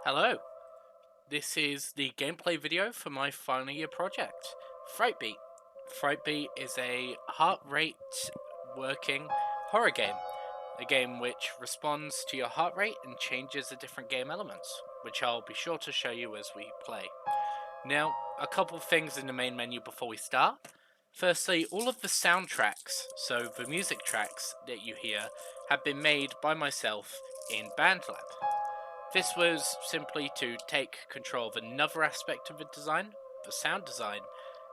Hello, this is the gameplay video for my final year project, FrightBeat. FrightBeat is a heart rate working horror game, a game which responds to your heart rate and changes the different game elements, which I'll be sure to show you as we play. Now, a couple of things in the main menu before we start. Firstly, all of the soundtracks, so the music tracks that you hear, have been made by myself in BandLab. This was simply to take control of another aspect of the design, the sound design,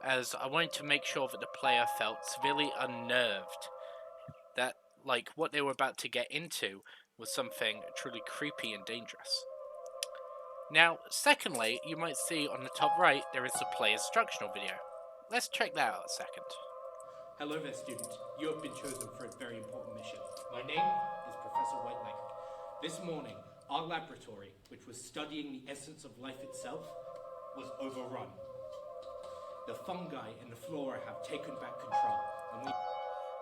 as I wanted to make sure that the player felt severely unnerved. That, like, what they were about to get into was something truly creepy and dangerous. Now, secondly, you might see on the top right there is the player instructional video. Let's check that out a second. Hello there, student. You have been chosen for a very important mission. My name is Professor Whiteleg. This morning, our laboratory, which was studying the essence of life itself, was overrun. The fungi and the flora have taken back control, and we...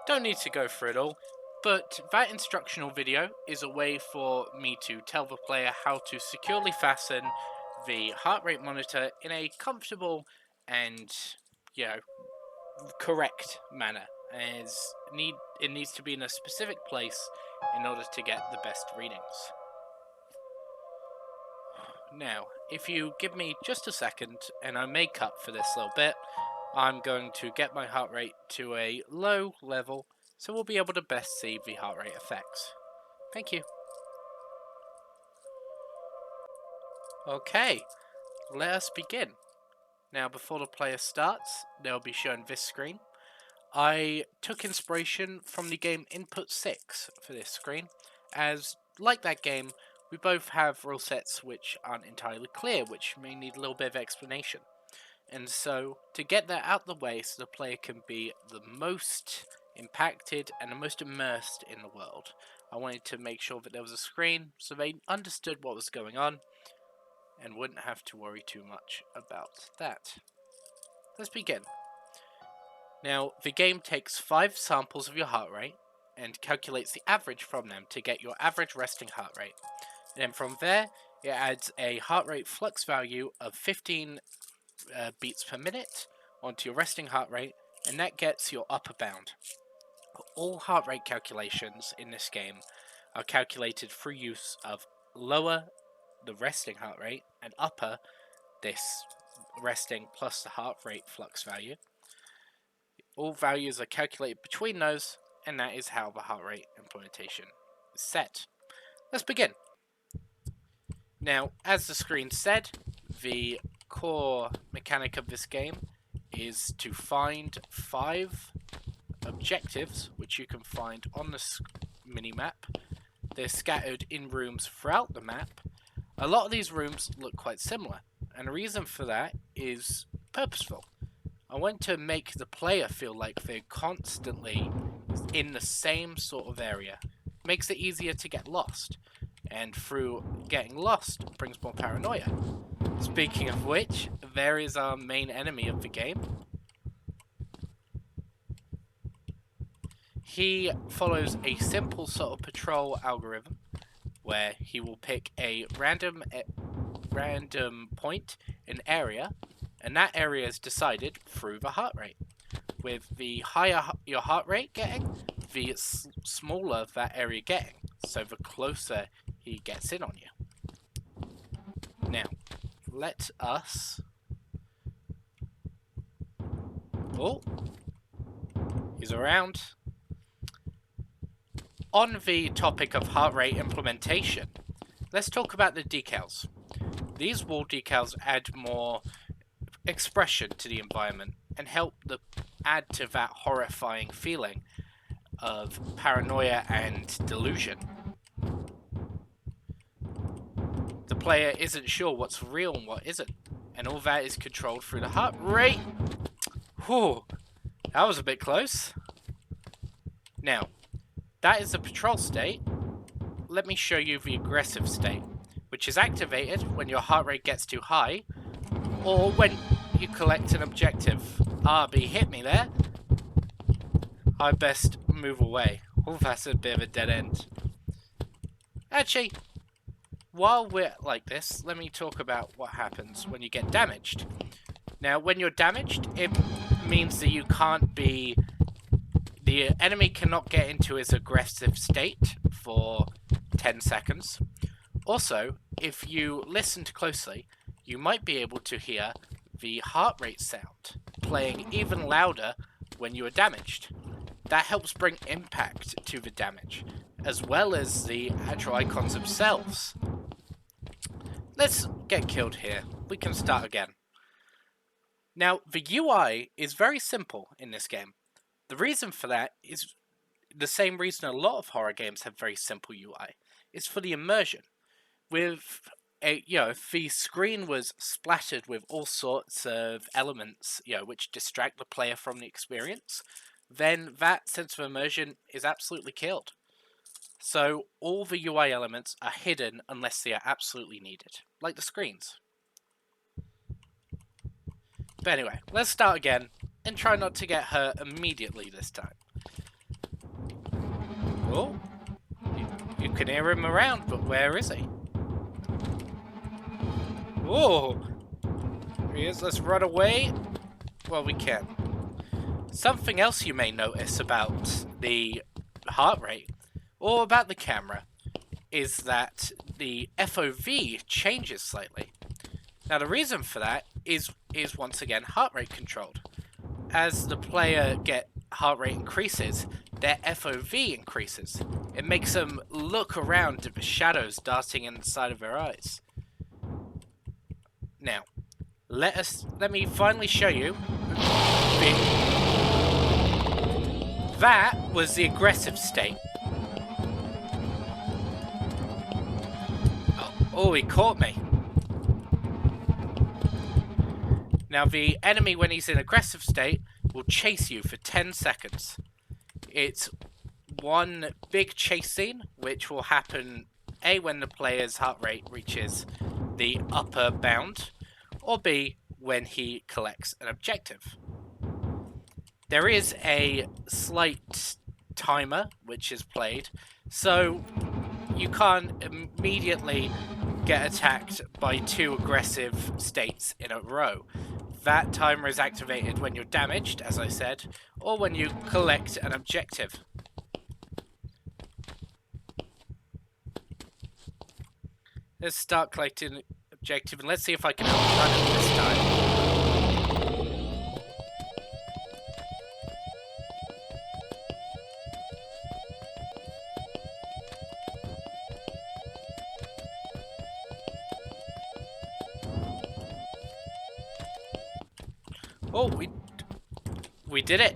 Don't need to go through it all, but that instructional video is a way for me to tell the player how to securely fasten the heart rate monitor in a comfortable and, correct manner, as it needs to be in a specific place in order to get the best readings. Now, if you give me just a second, and I may cut for this little bit, I'm going to get my heart rate to a low level, so we'll be able to best see the heart rate effects. Thank you. Okay, let us begin. Now, before the player starts, they'll be shown this screen. I took inspiration from the game Input 6 for this screen, as, like that game, we both have rule sets which aren't entirely clear, which may need a little bit of explanation. And so, to get that out the way so the player can be the most impacted and the most immersed in the world, I wanted to make sure that there was a screen so they understood what was going on and wouldn't have to worry too much about that. Let's begin. Now, the game takes 5 samples of your heart rate and calculates the average from them to get your average resting heart rate. And from there, it adds a heart rate flux value of 15 beats per minute onto your resting heart rate, and that gets your upper bound. All heart rate calculations in this game are calculated through use of lower, the resting heart rate, and upper, this resting plus the heart rate flux value. All values are calculated between those, and that is how the heart rate implementation is set. Let's begin. Now, as the screen said, the core mechanic of this game is to find 5 objectives, which you can find on the mini-map. They're scattered in rooms throughout the map. A lot of these rooms look quite similar, and the reason for that is purposeful. I want to make the player feel like they're constantly in the same sort of area. Makes it easier to get lost, and through getting lost brings more paranoia. Speaking of which, there is our main enemy of the game. He follows a simple sort of patrol algorithm where he will pick a random point, an area, and that area is decided through the heart rate. With the higher your heart rate getting, the smaller that area getting, so the closer he gets in on you. Now, let us... Oh, he's around. On the topic of heart rate implementation, let's talk about the decals. These wall decals add more expression to the environment and help add to that horrifying feeling of paranoia and delusion. The player isn't sure what's real and what isn't, and all that is controlled through the heart rate. Whew, that was a bit close. Now, that is the patrol state. Let me show you the aggressive state, which is activated when your heart rate gets too high, or when you collect an objective. RB hit me there. I best move away. Oh, that's a bit of a dead end. Actually, while we're like this, let me talk about what happens when you get damaged. Now, when you're damaged, it means that you can't be... The enemy cannot get into his aggressive state for 10 seconds. Also, if you listened closely, you might be able to hear the heart rate sound playing even louder when you are damaged. That helps bring impact to the damage, as well as the actual icons themselves. Let's get killed here. We can start again. Now, the UI is very simple in this game. The reason for that is the same reason a lot of horror games have very simple UI. It's for the immersion. With if the screen was splattered with all sorts of elements, which distract the player from the experience, then that sense of immersion is absolutely killed. So all the UI elements are hidden unless they are absolutely needed, like the screens. But anyway, let's start again and try not to get hurt immediately this time. Oh, you can hear him around, but where is he? Oh, here he is. Let's run away. Well, we can. Something else you may notice about the heart rate, or about the camera, is that the FOV changes slightly. Now, the reason for that is once again heart rate controlled. As the player heart rate increases, their FOV increases. It makes them look around at the shadows darting inside of their eyes. Now, let me finally show you. That was the aggressive state. Oh, he caught me. Now, the enemy, when he's in aggressive state, will chase you for 10 seconds. It's one big chase scene, which will happen A, when the player's heart rate reaches the upper bound, or B, when he collects an objective. There is a slight timer which is played, so you can't immediately get attacked by 2 aggressive states in a row. That timer is activated when you're damaged, as I said, or when you collect an objective. Let's start collecting an objective, and let's see if I can outrun it this time. Oh, we did it.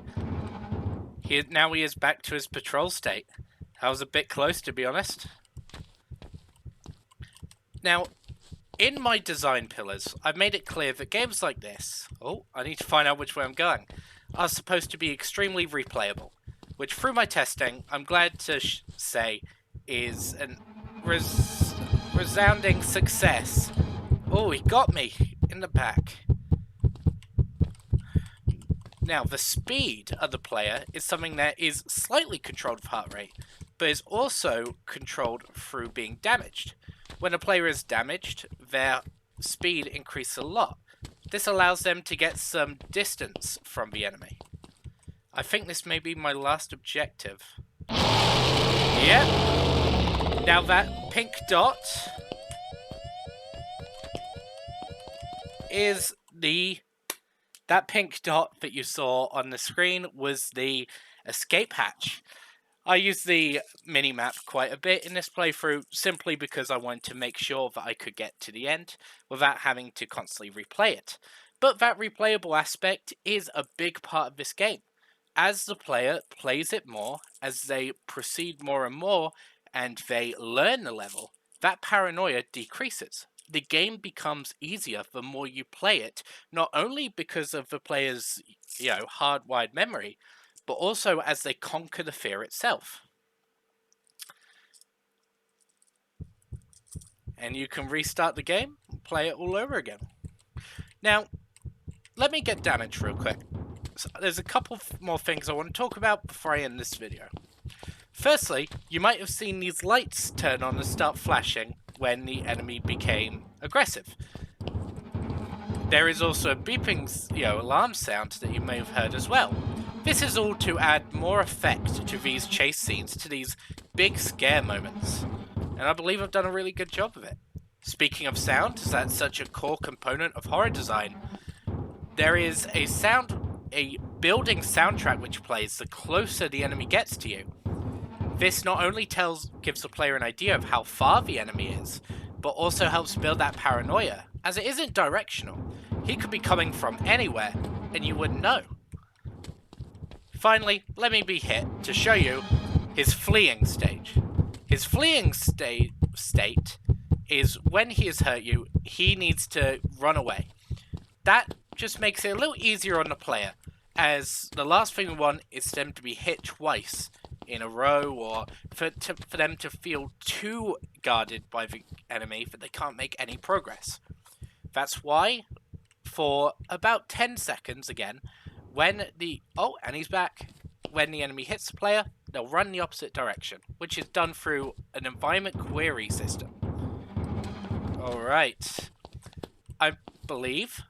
Now he is back to his patrol state. That was a bit close, to be honest. Now, in my design pillars, I've made it clear that games like this... Oh, I need to find out which way I'm going. ...are supposed to be extremely replayable. Which, through my testing, I'm glad to say is a resounding success. Oh, he got me in the back. Now, the speed of the player is something that is slightly controlled with heart rate, but is also controlled through being damaged. When a player is damaged, their speed increases a lot. This allows them to get some distance from the enemy. I think this may be my last objective. Yep. Now that pink dot is that pink dot that you saw on the screen was the escape hatch. I use the mini-map quite a bit in this playthrough simply because I wanted to make sure that I could get to the end without having to constantly replay it. But that replayable aspect is a big part of this game. As the player plays it more, as they proceed more and more, and they learn the level, that paranoia decreases. The game becomes easier the more you play it, not only because of the player's, hardwired memory, but also as they conquer the fear itself. And you can restart the game and play it all over again. Now, let me get damage real quick. So there's a couple more things I want to talk about before I end this video. Firstly, you might have seen these lights turn on and start flashing when the enemy became aggressive. There is also a beeping, alarm sound that you may have heard as well. This is all to add more effect to these chase scenes, to these big scare moments. And I believe I've done a really good job of it. Speaking of sound, as that's such a core component of horror design, there is a building soundtrack which plays the closer the enemy gets to you. This not only gives the player an idea of how far the enemy is, but also helps build that paranoia, as it isn't directional. He could be coming from anywhere, and you wouldn't know. Finally, let me be hit to show you his fleeing stage. His fleeing state is when he has hurt you, he needs to run away. That just makes it a little easier on the player, as the last thing we want is them to be hit twice in a row, or for them to feel too guarded by the enemy that they can't make any progress. That's why, for about 10 seconds again, when and he's back. When the enemy hits the player, they'll run the opposite direction, which is done through an environment query system. Alright. I believe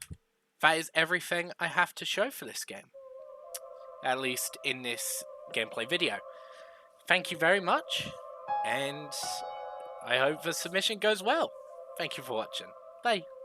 that is everything I have to show for this game. At least in this gameplay video. Thank you very much, and I hope the submission goes well. Thank you for watching. Bye.